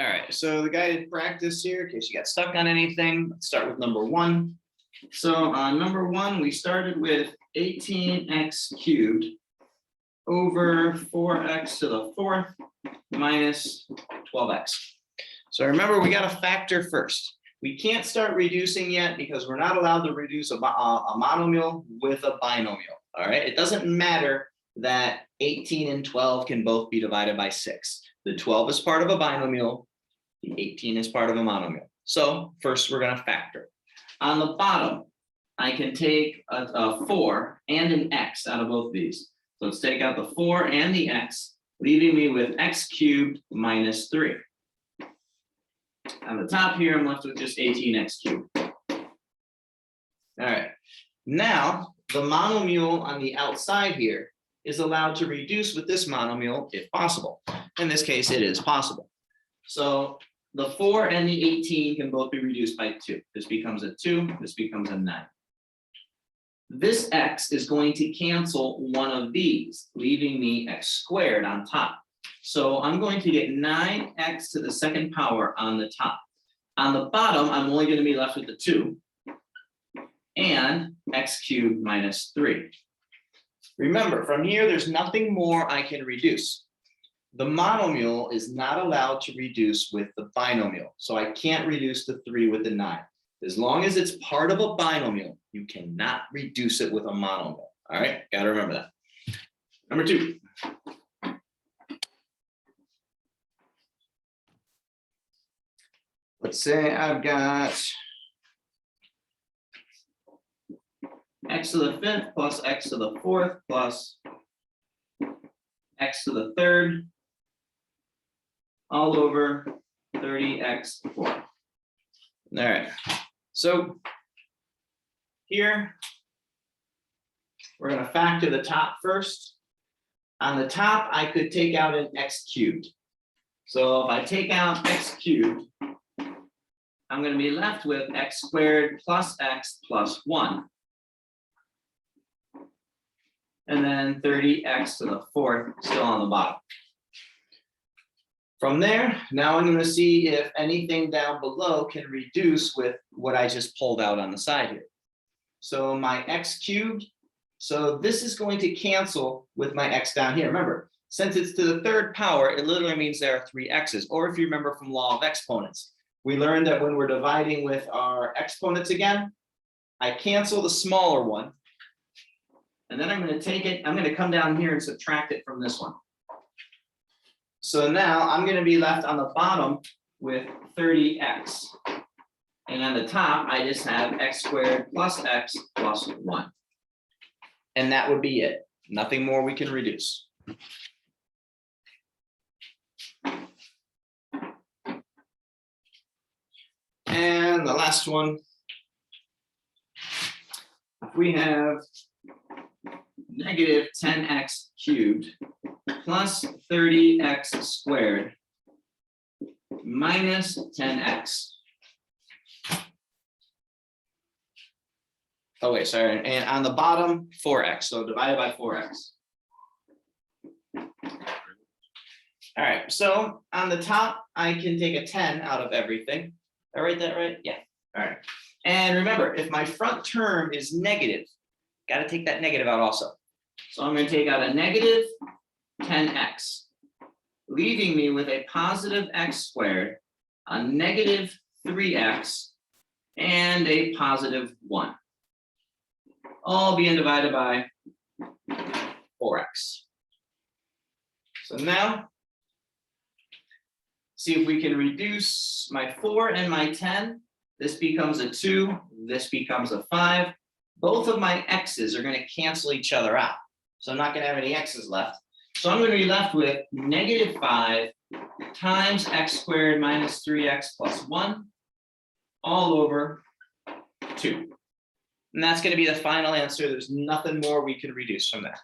All right, so the guided practice here, in case you got stuck on anything, let's start with number one. So on number one, we started with 18x cubed over 4x to the fourth minus 12x. So remember, we got to factor first. We can't start reducing yet because we're not allowed to reduce a monomial with a binomial. All right, it doesn't matter that 18 and 12 can both be divided by 6. The 12 is part of a binomial, the 18 is part of a monomial. So first we're going to factor. On the bottom, I can take a 4 and an x out of both these. So let's take out the 4 and the x, leaving me with x cubed minus 3. On the top here, I'm left with just 18x cubed. All right, now the monomial on the outside here is allowed to reduce with this monomial if possible. In this case, it is possible. So the 4 and the 18 can both be reduced by 2. This becomes a 2, this becomes a 9. This x is going to cancel one of these, leaving me x squared on top. So I'm going to get 9x to the second power on the top. On the bottom, I'm only going to be left with the 2 and x cubed minus 3. Remember, from here, there's nothing more I can reduce. The monomial is not allowed to reduce with the binomial. So I can't reduce the 3 with the 9. As long as it's part of a binomial, you cannot reduce it with a monomial. All right, got to remember that. Number 2. Let's say I've got x to the 5th plus x to the 4th plus x to the 3rd all over 30x 4. All right, so here we're going to factor the top first. On the top, I could take out an x cubed. So if I take out x cubed, I'm going to be left with x squared plus x plus 1. And then 30x to the 4th still on the bottom. From there, now I'm going to see if anything down below can reduce with what I just pulled out on the side here. So my x cubed, so this is going to cancel with my x down here. Remember, since it's to the 3rd power, it literally means there are 3 x's. Or if you remember from law of exponents, we learned that when we're dividing with our exponents again, I cancel the smaller one. And then I'm going to take it, I'm going to come down here and subtract it from this one. So now I'm going to be left on the bottom with 30x. And on the top, I just have x squared plus x plus 1. And that would be it. Nothing more we can reduce. And the last one, if we have negative 10x cubed plus 30x squared minus 10x. Oh wait, sorry, and on the bottom, 4x, so divided by 4x. All right, so on the top, I can take a 10 out of everything. Did I write that right? Yeah, all right. And remember, if my front term is negative, got to take that negative out also. So I'm going to take out a negative 10x, leaving me with a positive x squared, a negative 3x, and a positive 1. All being divided by 4x. So now, see if we can reduce my 4 and my 10. This becomes a 2, this becomes a 5. Both of my x's are going to cancel each other out. So I'm not going to have any x's left. So I'm going to be left with negative 5 times x squared minus 3x plus 1 all over 2. And that's going to be the final answer. There's nothing more we can reduce from that.